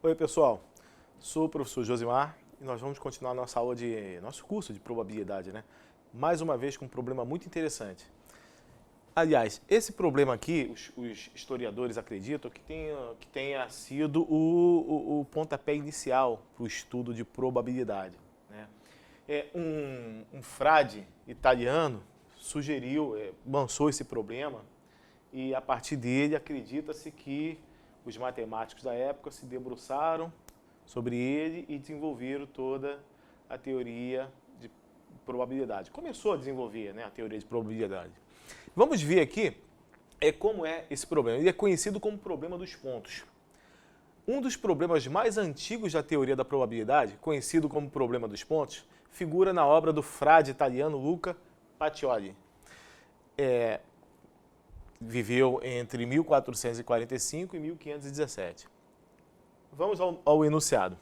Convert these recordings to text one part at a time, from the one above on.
Oi, pessoal. Sou o professor Josimar e nós vamos continuar nosso curso de probabilidade, né? Mais uma vez com um problema muito interessante. Aliás, esse problema aqui, os historiadores acreditam que tenha sido o pontapé inicial para o estudo de probabilidade, né? Um frade italiano lançou esse problema e a partir dele acredita-se que os matemáticos da época se debruçaram sobre ele e desenvolveram toda a teoria de probabilidade. Começou a desenvolver, né, a teoria de probabilidade. Vamos ver aqui como é esse problema. Ele é conhecido como problema dos pontos. Um dos problemas mais antigos da teoria da probabilidade, conhecido como problema dos pontos, figura na obra do frade italiano Luca Pacioli. Viveu entre 1445 e 1517. Vamos ao enunciado.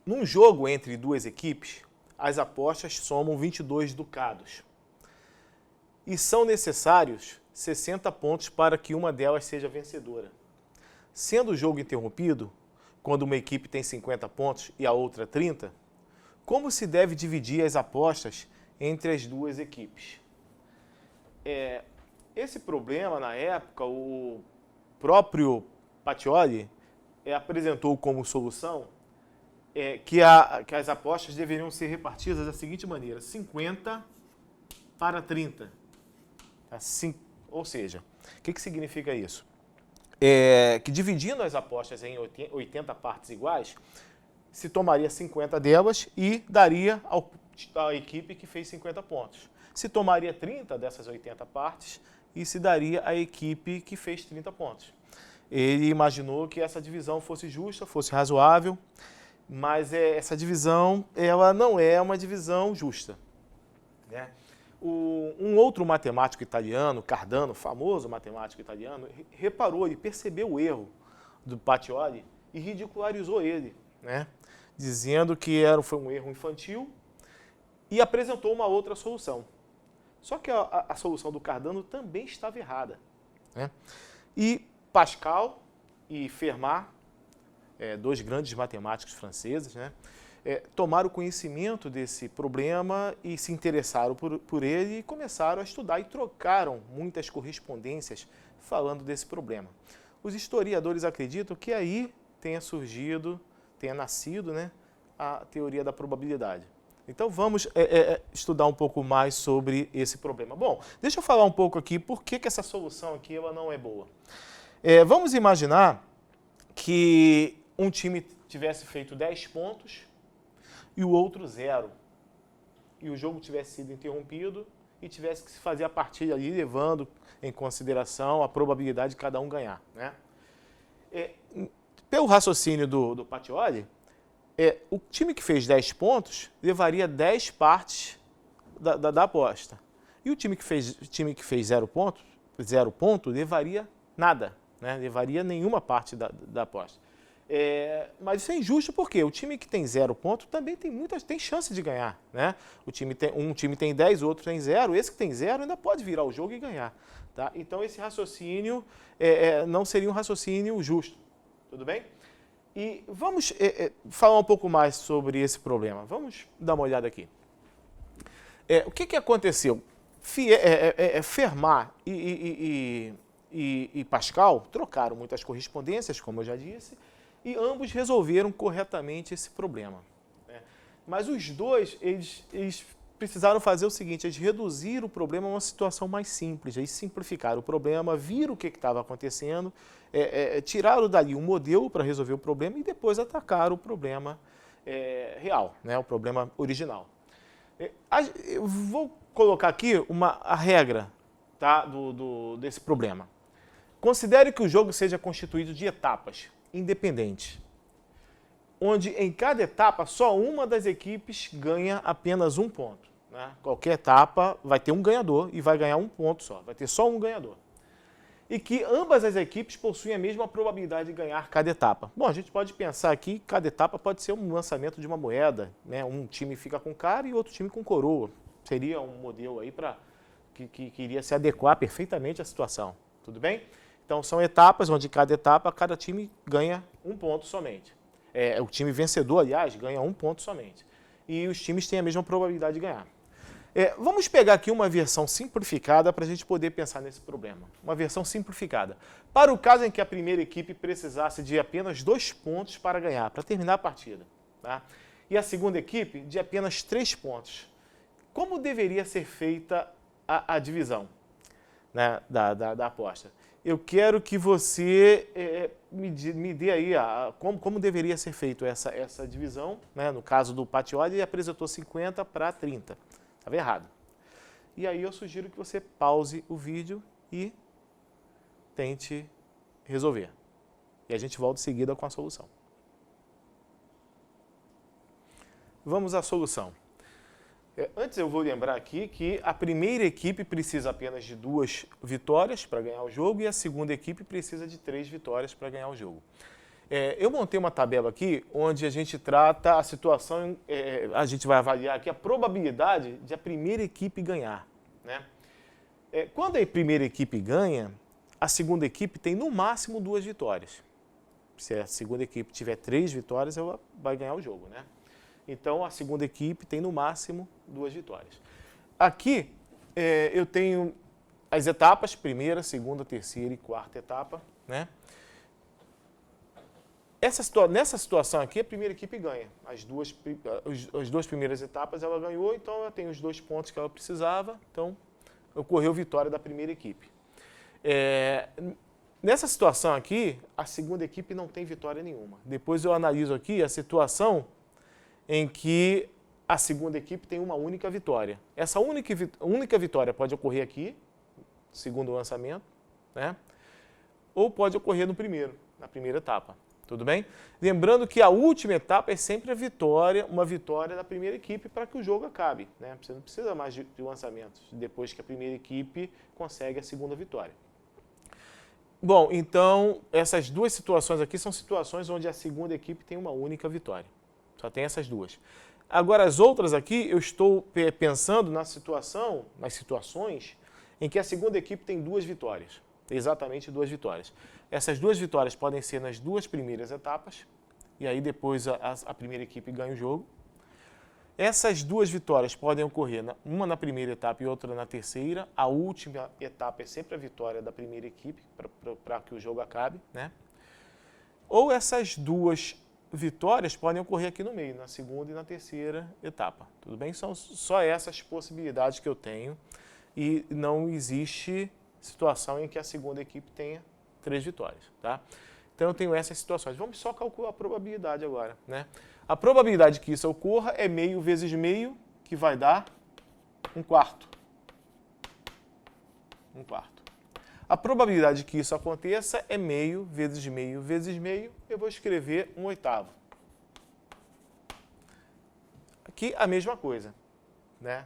Num jogo entre duas equipes, as apostas somam 22 ducados. E são necessários 60 pontos para que uma delas seja vencedora. Sendo o jogo interrompido, quando uma equipe tem 50 pontos e a outra 30, como se deve dividir as apostas entre as duas equipes? Esse problema, na época, o próprio Pacioli apresentou como solução que as apostas deveriam ser repartidas da seguinte maneira: 50 para 30. Assim, ou seja, o que significa isso? Que dividindo as apostas em 80 partes iguais, se tomaria 50 delas e daria à equipe que fez 50 pontos. Se tomaria 30 dessas 80 partes e se daria à equipe que fez 30 pontos. Ele imaginou que essa divisão fosse justa, fosse razoável, mas essa divisão ela não é uma divisão justa, né? Um outro matemático italiano, Cardano, famoso matemático italiano, reparou, ele percebeu o erro do Pacioli e ridicularizou ele, né? Dizendo que foi um erro infantil e apresentou uma outra solução. Só que a solução do Cardano também estava errada, né? E Pascal e Fermat, dois grandes matemáticos franceses, né, tomaram conhecimento desse problema e se interessaram por ele e começaram a estudar e trocaram muitas correspondências falando desse problema. Os historiadores acreditam que aí tenha nascido, né, a teoria da probabilidade. Então vamos estudar um pouco mais sobre esse problema. Bom, deixa eu falar um pouco aqui por que essa solução aqui ela não é boa. Vamos imaginar que um time tivesse feito 10 pontos e o outro 0. E o jogo tivesse sido interrompido e tivesse que se fazer a partida ali, levando em consideração a probabilidade de cada um ganhar, né? Pelo raciocínio do Pacioli, o time que fez 10 pontos levaria 10 partes da aposta. E o time que fez 0 ponto levaria nada, né? Levaria nenhuma parte da aposta. Mas isso é injusto porque o time que tem 0 ponto também tem chance de ganhar, né? Um time tem 10, o outro tem 0. Esse que tem 0 ainda pode virar o jogo e ganhar, tá? Então esse raciocínio não seria um raciocínio justo, tudo bem? E vamos falar um pouco mais sobre esse problema. Vamos dar uma olhada aqui. O que aconteceu? Fermat e Pascal trocaram muitas correspondências, como eu já disse, e ambos resolveram corretamente esse problema, né? Mas os dois, eles precisaram fazer o seguinte: eles reduziram o problema a uma situação mais simples, eles simplificaram o problema, viram o que estava acontecendo, tiraram dali um modelo para resolver o problema e depois atacaram o problema real, né? O problema original. Eu vou colocar aqui a regra, tá, desse problema. Considere que o jogo seja constituído de etapas independentes, onde em cada etapa só uma das equipes ganha apenas um ponto, né? Qualquer etapa vai ter um ganhador e vai ganhar um ponto só, vai ter só um ganhador. E que ambas as equipes possuem a mesma probabilidade de ganhar cada etapa. Bom, a gente pode pensar aqui que cada etapa pode ser um lançamento de uma moeda, né? Um time fica com cara e outro time com coroa. Seria um modelo aí que iria se adequar perfeitamente à situação, tudo bem? Então, são etapas onde cada time ganha um ponto somente. O time vencedor, aliás, ganha 1 ponto somente. E os times têm a mesma probabilidade de ganhar. Vamos pegar aqui uma versão simplificada para a gente poder pensar nesse problema. Uma versão simplificada. Para o caso em que a primeira equipe precisasse de apenas 2 pontos para ganhar, para terminar a partida. Tá? E a segunda equipe de apenas 3 pontos. Como deveria ser feita a divisão, né, da aposta? Eu quero que você me dê aí como deveria ser feita essa divisão. Né? No caso do Patioli, ele apresentou 50 para 30. Estava errado. E aí eu sugiro que você pause o vídeo e tente resolver. E a gente volta em seguida com a solução. Vamos à solução. Antes eu vou lembrar aqui que a primeira equipe precisa apenas de 2 vitórias para ganhar o jogo e a segunda equipe precisa de 3 vitórias para ganhar o jogo. Eu montei uma tabela aqui onde a gente trata a situação, a gente vai avaliar aqui a probabilidade de a primeira equipe ganhar. Né? Quando a primeira equipe ganha, a segunda equipe tem no máximo 2 vitórias. Se a segunda equipe tiver 3 vitórias, ela vai ganhar o jogo. Né? Então, a segunda equipe tem no máximo 2 vitórias. Aqui, eu tenho as etapas, primeira, segunda, terceira e quarta etapa. Né? Nessa situação aqui, a primeira equipe ganha. As 2 primeiras etapas ela ganhou, então ela tem os 2 pontos que ela precisava. Então, ocorreu vitória da primeira equipe. Nessa situação aqui, a segunda equipe não tem vitória nenhuma. Depois eu analiso aqui a situação em que a segunda equipe tem uma única vitória. Essa única vitória pode ocorrer aqui, segundo o lançamento, né? Ou pode ocorrer na primeira etapa. Tudo bem? Lembrando que a última etapa é sempre uma vitória da primeira equipe para que o jogo acabe. Né? Você não precisa mais de lançamentos depois que a primeira equipe consegue a segunda vitória. Bom, então essas 2 situações aqui são situações onde a segunda equipe tem uma única vitória. Só tem essas 2. Agora, as outras aqui, eu estou pensando nas situações em que a segunda equipe tem 2 vitórias. Exatamente 2 vitórias. Essas 2 vitórias podem ser nas 2 primeiras etapas, e aí depois a primeira equipe ganha o jogo. Essas 2 vitórias podem ocorrer, uma na primeira etapa e outra na terceira. A última etapa é sempre a vitória da primeira equipe, para que o jogo acabe. Né? Ou essas 2 vitórias podem ocorrer aqui no meio, na segunda e na terceira etapa. Tudo bem? São só essas possibilidades que eu tenho e não existe situação em que a segunda equipe tenha 3 vitórias. Tá? Então eu tenho essas situações. Vamos só calcular a probabilidade agora. Né? A probabilidade que isso ocorra é meio vezes meio, que vai dar 1/4. 1/4. A probabilidade que isso aconteça é meio vezes meio vezes meio. Eu vou escrever 1/8. Aqui a mesma coisa. Né?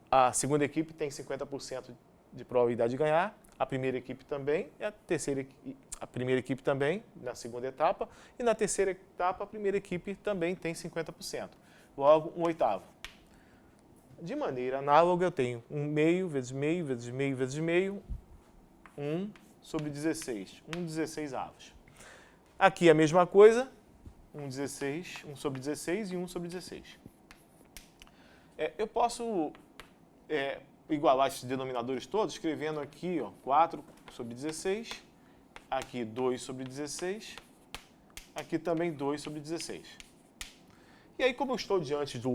A segunda equipe tem 50% de probabilidade de ganhar, a primeira equipe também, e a primeira equipe também, na segunda etapa, e na terceira etapa a primeira equipe também tem 50%. Logo, 1/8. De maneira análoga, eu tenho 1 meio vezes meio vezes meio vezes meio, 1 sobre 16, 1/16. Aqui a mesma coisa, 1 sobre 16 e 1 sobre 16. Eu posso igualar esses denominadores todos, escrevendo aqui 4 sobre 16, aqui 2 sobre 16, aqui também 2 sobre 16. E aí, como eu estou diante do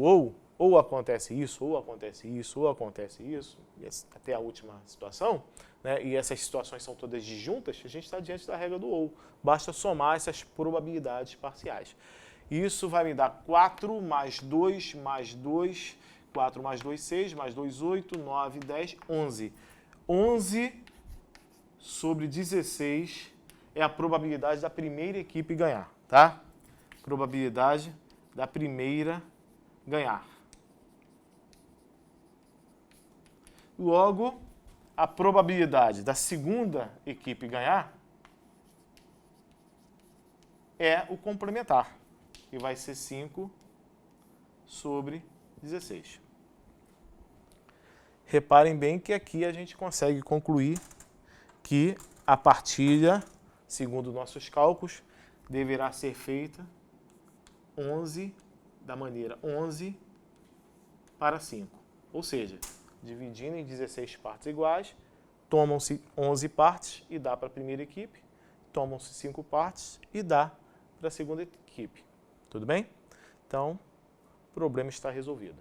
ou acontece isso, ou acontece isso, ou acontece isso, até a última situação, né, e essas situações são todas disjuntas, a gente está diante da regra do ou. Basta somar essas probabilidades parciais. Isso vai me dar 4 mais 2 mais 2, 4 mais 2, 6, mais 2, 8, 9, 10, 11. 11 sobre 16 é a probabilidade da primeira equipe ganhar, tá? Probabilidade da primeira ganhar. Logo, a probabilidade da segunda equipe ganhar é o complementar, que vai ser 5 sobre 16. Reparem bem que aqui a gente consegue concluir que a partilha, segundo nossos cálculos, deverá ser feita 11 da maneira 11 para 5. Ou seja, dividindo em 16 partes iguais, tomam-se 11 partes e dá para a primeira equipe, tomam-se 5 partes e dá para a segunda equipe. Tudo bem? Então, o problema está resolvido.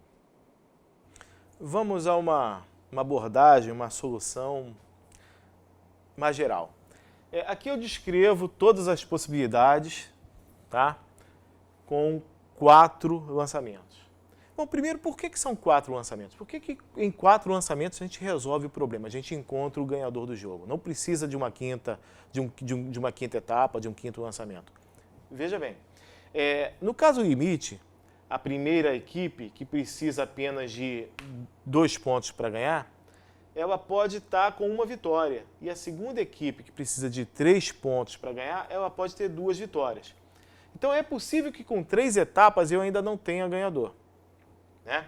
Vamos a uma abordagem, uma solução mais geral. Aqui eu descrevo todas as possibilidades, tá? Com 4 lançamentos. Bom, primeiro, por que são 4 lançamentos? Por que em 4 lançamentos a gente resolve o problema, a gente encontra o ganhador do jogo? Não precisa de uma quinta, de uma quinta etapa, de um quinto lançamento. Veja bem, no caso limite, a primeira equipe, que precisa apenas de 2 pontos para ganhar, ela pode estar com uma vitória. E a segunda equipe, que precisa de 3 pontos para ganhar, ela pode ter 2 vitórias. Então é possível que com 3 etapas eu ainda não tenha ganhador. Né?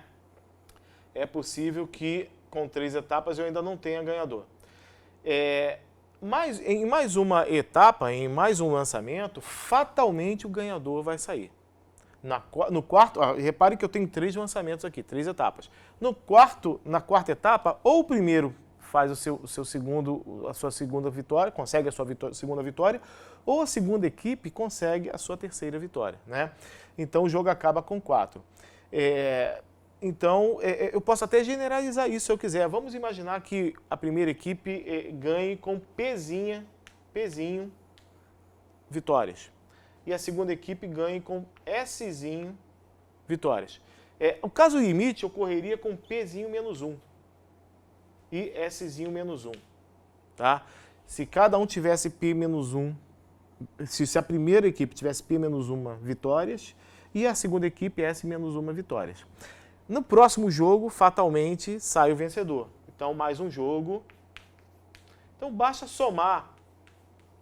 É possível que com 3 etapas eu ainda não tenha ganhador. Em mais uma etapa, em mais um lançamento, fatalmente o ganhador vai sair. No quarto, repare que eu tenho 3 lançamentos aqui, 3 etapas. Na quarta etapa, ou o primeiro faz a sua segunda vitória, consegue a sua segunda vitória, ou a segunda equipe consegue a sua terceira vitória. Né? Então o jogo acaba com 4. Então, eu posso até generalizar isso se eu quiser. Vamos imaginar que a primeira equipe ganhe com Pzinho vitórias. E a segunda equipe ganhe com Szinho vitórias. O caso limite ocorreria com Pzinho menos 1 e Szinho menos 1. Tá? Se cada um tivesse P menos 1, se a primeira equipe tivesse P menos 1 vitórias e a segunda equipe S menos 1 vitórias. No próximo jogo, fatalmente, sai o vencedor. Então, mais um jogo. Então, basta somar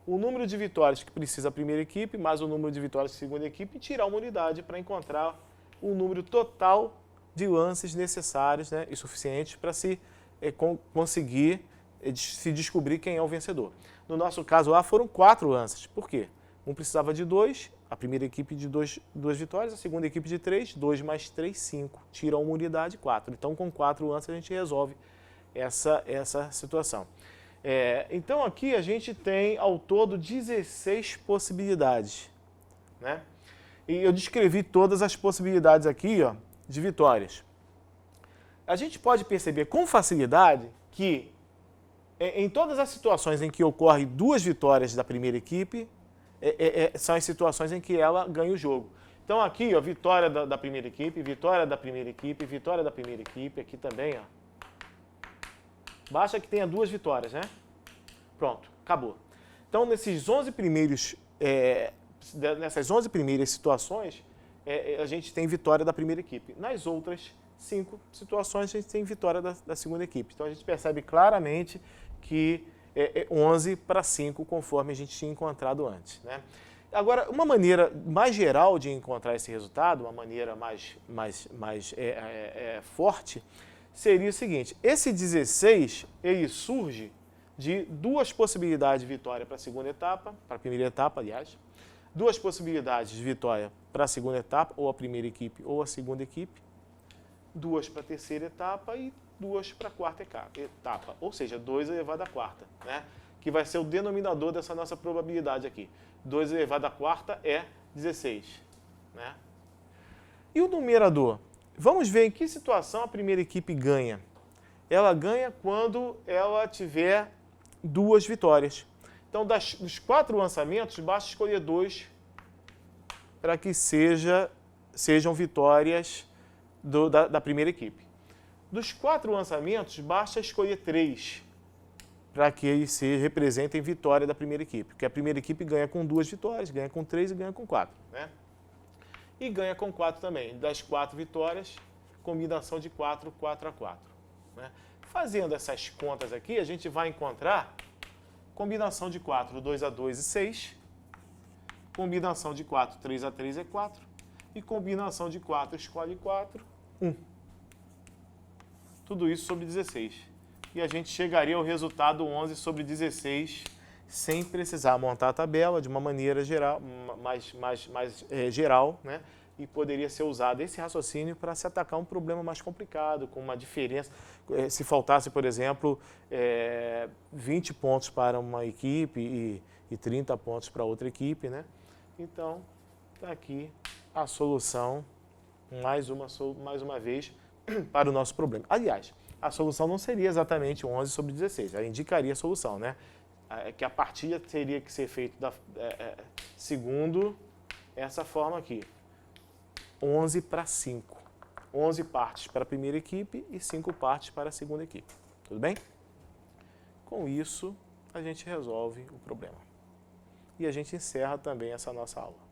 o número de vitórias que precisa a primeira equipe, mais o número de vitórias da segunda equipe, e tirar uma unidade para encontrar o número total de lances necessários, né, e suficientes para conseguir se descobrir quem é o vencedor. No nosso caso lá foram 4 lances. Por quê? Um precisava de 2, a primeira equipe de 2 vitórias, a segunda equipe de 3, 2 mais 3, 5. Tira uma unidade, 4. Então, com 4 lances, a gente resolve essa situação. Então, aqui a gente tem, ao todo, 16 possibilidades. Né? E eu descrevi todas as possibilidades aqui, ó, de vitórias. A gente pode perceber com facilidade que, em todas as situações em que ocorre 2 vitórias da primeira equipe, são as situações em que ela ganha o jogo. Então aqui, ó, vitória da primeira equipe, vitória da primeira equipe, vitória da primeira equipe, aqui também, ó. Basta que tenha 2 vitórias, né? Pronto, acabou. Então nessas 11 primeiras situações, a gente tem vitória da primeira equipe. Nas outras 5 situações, a gente tem vitória da segunda equipe. Então a gente percebe claramente que 11 para 5, conforme a gente tinha encontrado antes. Né? Agora, uma maneira mais geral de encontrar esse resultado, uma maneira mais forte, seria o seguinte: esse 16, ele surge de 2 possibilidades de vitória para a segunda etapa, para a primeira etapa, aliás, 2 possibilidades de vitória para a segunda etapa, ou a primeira equipe ou a segunda equipe, 2 para a terceira etapa e 2 para a quarta etapa, ou seja, 2 elevado à quarta, né? Que vai ser o denominador dessa nossa probabilidade aqui. 2 elevado à quarta é 16. Né? E o numerador? Vamos ver em que situação a primeira equipe ganha. Ela ganha quando ela tiver 2 vitórias. Então, dos 4 lançamentos, basta escolher 2 para que sejam vitórias da primeira equipe. Dos 4 lançamentos, basta escolher 3 para que eles representem vitória da primeira equipe. Porque a primeira equipe ganha com 2 vitórias, ganha com 3 e ganha com 4. Né? E ganha com 4 também. Das 4 vitórias, combinação de 4, 4 a 4. Né? Fazendo essas contas aqui, a gente vai encontrar combinação de 4, 2 a 2 e 6. Combinação de 4, 3 a 3 é 4. E combinação de 4, escolhe 4, 1. Tudo isso sobre 16. E a gente chegaria ao resultado 11 sobre 16 sem precisar montar a tabela de uma maneira geral, mais geral, né? e poderia ser usado esse raciocínio para se atacar um problema mais complicado, com uma diferença. Se faltasse, por exemplo, 20 pontos para uma equipe e 30 pontos para outra equipe, né? Então, está aqui a solução, mais uma vez, para o nosso problema. Aliás, a solução não seria exatamente 11/16, ela indicaria a solução, né? Que a partilha teria que ser feita segundo essa forma aqui, 11/5. 11 partes para a primeira equipe e 5 partes para a segunda equipe. Tudo bem? Com isso, a gente resolve o problema. E a gente encerra também essa nossa aula.